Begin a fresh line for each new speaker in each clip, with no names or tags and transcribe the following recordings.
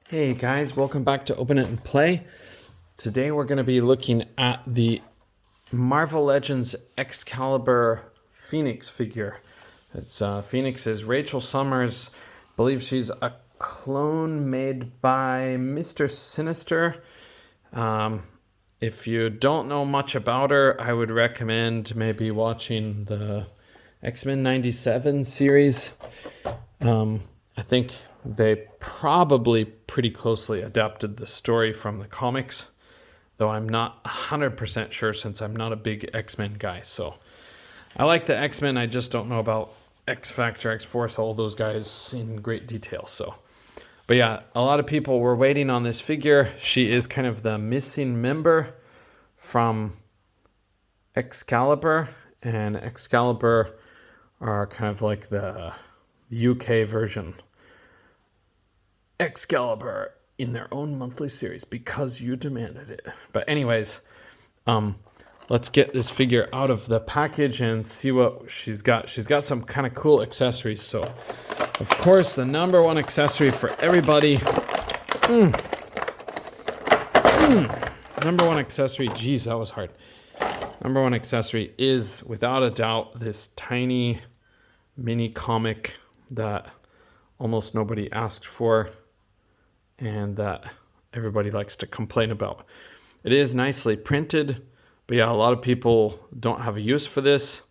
Hey guys, welcome back to Open It and Play. Today we're going to be looking at the Marvel Legends Excalibur Phoenix figure. It's Phoenix is Rachel Summers. I believe she's a clone made by Mr. Sinister. If you don't know much about her, I would recommend maybe watching the X-Men 97 series. I think they probably pretty closely adapted the story from the comics, though I'm not 100% sure since I'm not a big X-Men guy. So I like the X-Men, I just don't know about X-Factor, X-Force, all those guys in great detail. But yeah, a lot of people were waiting on this figure. She is kind of the missing member from Excalibur, and Excalibur are kind of like the UK version. Excalibur in their own monthly series because you demanded it. But anyways, let's get this figure out of the package and see what she's got. She's got some kind of cool accessories. So, of course, the number one accessory for everybody. Number one accessory. Geez, that was hard. Number one accessory is, without a doubt, this tiny mini comic that almost nobody asked for and that everybody likes to complain about. It is nicely printed, but yeah, a lot of people don't have a use for this.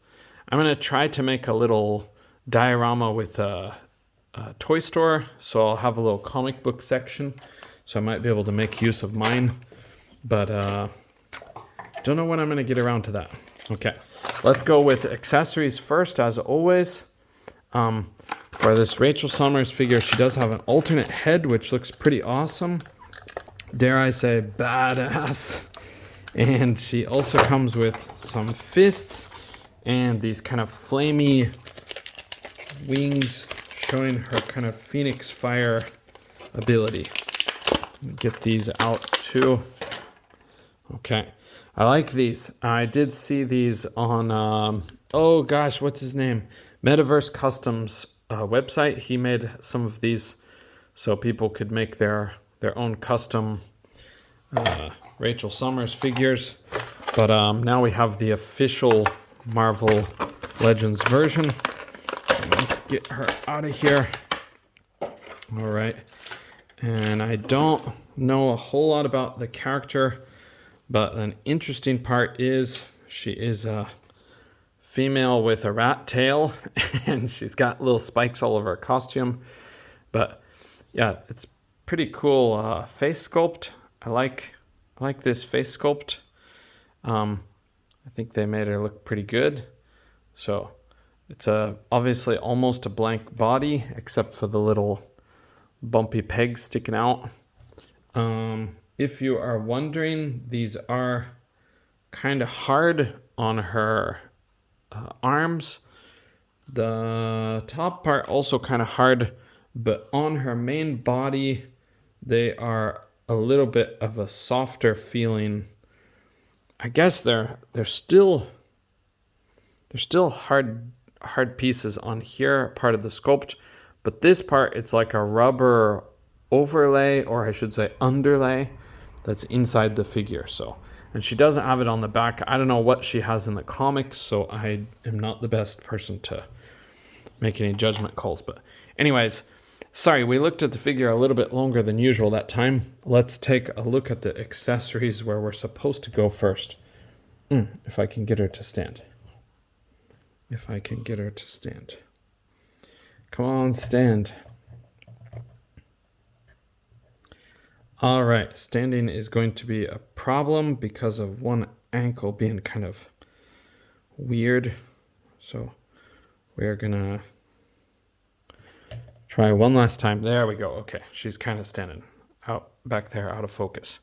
I'm going to try to make a little diorama with a toy store, so I'll have a little comic book section, so I might be able to make use of mine, but don't know when I'm going to get around to that. Okay, let's go with accessories first, as always. For this Rachel Summers figure, she does have an alternate head, which looks pretty awesome. Dare I say, badass. And she also comes with some fists and these kind of flamey wings showing her kind of Phoenix fire ability. Get these out too. Okay, I like these. I did see these on, oh gosh, what's his name? Metaverse Customs website. He made some of these so people could make their own custom Rachel Summers figures. But now we have the official Marvel Legends version. Let's get her out of here. All right. And I don't know a whole lot about the character, but an interesting part is she is a female with a rat tail, and she's got little spikes all over her costume. But yeah, it's pretty cool face sculpt. I like this face sculpt. I think they made her look pretty good. So it's obviously almost a blank body, except for the little bumpy pegs sticking out. If you are wondering, these are kind of hard on her arms. The top part also kind of hard, but on her main body they are a little bit of a softer feeling. I guess they're still hard pieces on here, part of the sculpt, but this part, it's like a rubber overlay, or I should say underlay, that's inside the figure. So, and she doesn't have it on the back. I don't know what she has in the comics, so I am not the best person to make any judgment calls. But anyways, sorry, we looked at the figure a little bit longer than usual that time. Let's take a look at the accessories where we're supposed to go first. If I can get her to stand. If I can get her to stand. Come on, stand. All right, standing is going to be a problem because of one ankle being kind of weird. So we're gonna try one last time. There we go. Okay, she's kind of standing out back there, out of focus.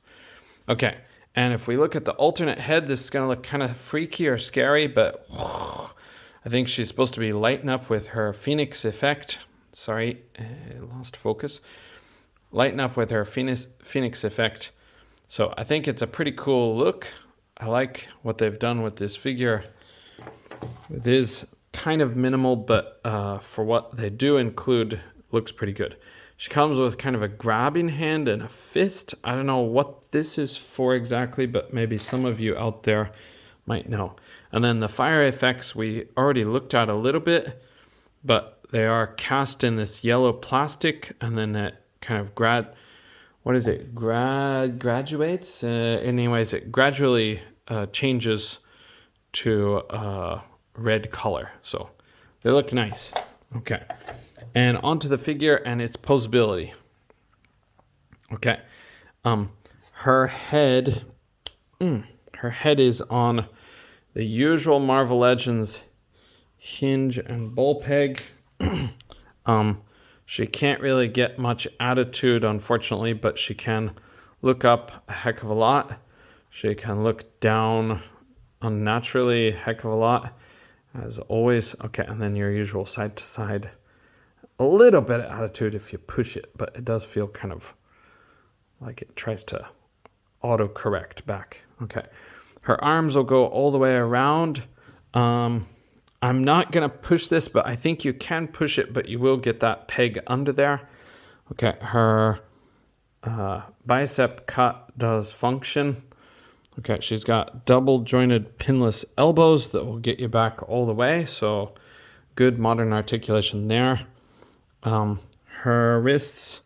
Okay, and if we look at the alternate head, this is gonna look kind of freaky or scary, but I think she's supposed to be lighting up with her Phoenix effect. Sorry, I lost focus. Lighten up with her Phoenix effect. So I think it's a pretty cool look. I like what they've done with this figure. It is kind of minimal, but for what they do include, looks pretty good. She comes with kind of a grabbing hand and a fist. I don't know what this is for exactly, but maybe some of you out there might know. And then the fire effects we already looked at a little bit, but they are cast in this yellow plastic, and then it kind of graduates. Anyways, it gradually changes to red color. So they look nice. Okay. And onto the figure and its posability. Okay. Her head is on the usual Marvel Legends hinge and ball peg. She can't really get much attitude, unfortunately, but she can look up a heck of a lot. She can look down unnaturally a heck of a lot, as always. Okay, and then your usual side to side. A little bit of attitude if you push it, but it does feel kind of like it tries to auto-correct back. Okay, her arms will go all the way around. I'm not going to push this, but I think you can push it, but you will get that peg under there. Okay, her bicep cut does function. Okay, she's got double jointed pinless elbows that will get you back all the way, so good modern articulation there. Her wrists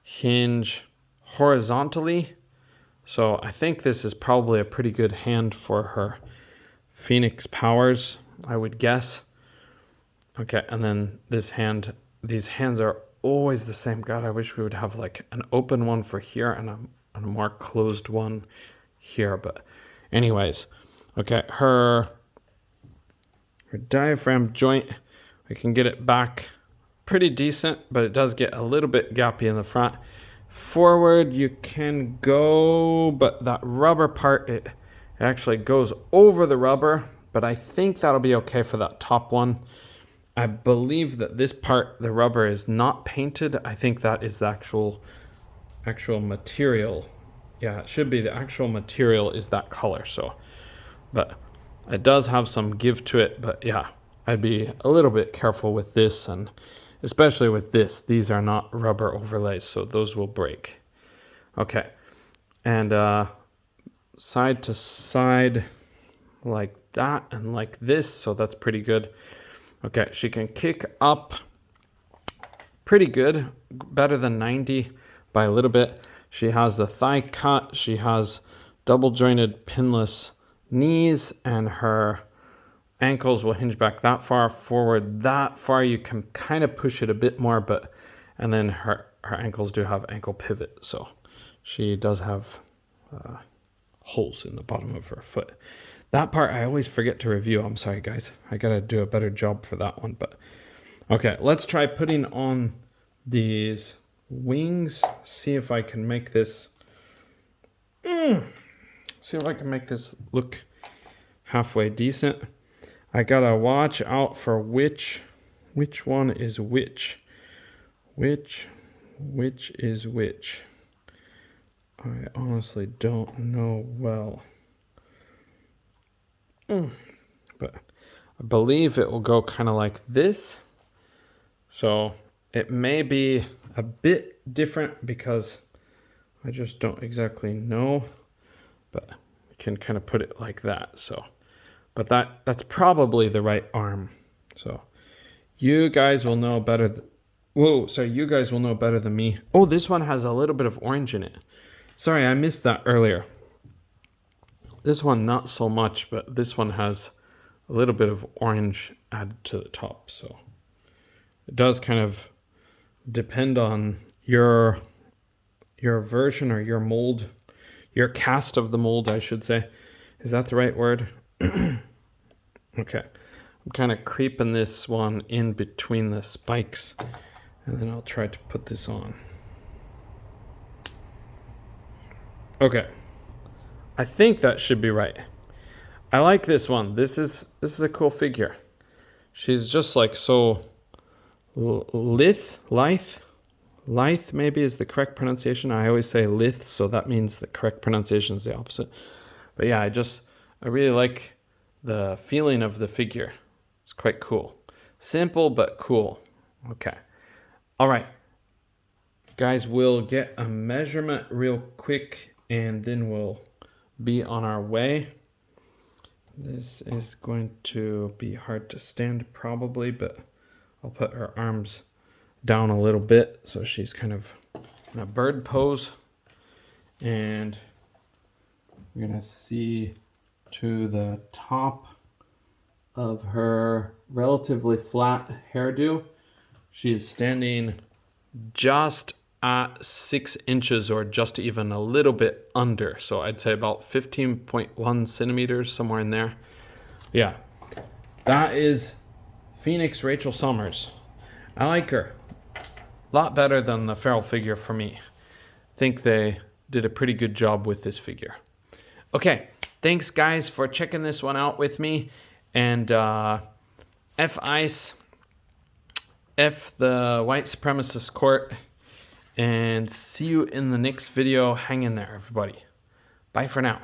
hinge horizontally, so I think this is probably a pretty good hand for her Phoenix powers, I would guess. Okay, and then these hands are always the same. God, I wish we would have like an open one for here and a more closed one here. But anyways, okay, her diaphragm joint, we can get it back pretty decent, but it does get a little bit gappy in the front. Forward you can go, but that rubber part, it actually goes over the rubber, but I think that'll be okay for that top one. I believe that this part, the rubber, is not painted. I think that is the actual material. Yeah, it should be the actual material is that color. So, but it does have some give to it. But yeah, I'd be a little bit careful with this, and especially with this. These are not rubber overlays, so those will break. Okay, and side to side like that and like this, so that's pretty good. Okay, she can kick up pretty good, better than 90 by a little bit. She has the thigh cut, she has double jointed pinless knees, and her ankles will hinge back that far, forward that far. You can kind of push it a bit more, but and then her ankles do have ankle pivot, so she does have holes in the bottom of her foot. That part I always forget to review. I'm sorry, guys. I gotta do a better job for that one. But okay, let's try putting on these wings. See if I can make this. See if I can make this look halfway decent. I gotta watch out for which one is which. Which is which. I honestly don't know well. But I believe it will go kind of like this. So it may be a bit different because I just don't exactly know. But we can kind of put it like that. So, but that's probably the right arm. So you guys will know better. You guys will know better than me. Oh, this one has a little bit of orange in it. Sorry, I missed that earlier. This one, not so much, but this one has a little bit of orange added to the top. So it does kind of depend on your version or your mold, your cast of the mold, I should say. Is that the right word? Okay. I'm kind of creeping this one in between the spikes, and then I'll try to put this on. Okay. I think that should be right. I like this one. This is a cool figure. She's just like so lithe maybe is the correct pronunciation. I always say lithe, so that means the correct pronunciation is the opposite. But yeah, I really like the feeling of the figure. It's quite cool. Simple but cool. Okay. All right. Guys, we'll get a measurement real quick and then we'll be on our way. This is going to be hard to stand probably, but I'll put her arms down a little bit so she's kind of in a bird pose. And we're gonna see to the top of her relatively flat hairdo. She is standing just at 6 inches or just even a little bit under. So I'd say about 15.1 centimeters, somewhere in there. Yeah, that is Phoenix Rachel Summers. I like her. A lot better than the feral figure for me. I think they did a pretty good job with this figure. Okay, thanks guys for checking this one out with me. And F Ice, F the White Supremacist Court, and see you in the next video. Hang in there, everybody. Bye for now.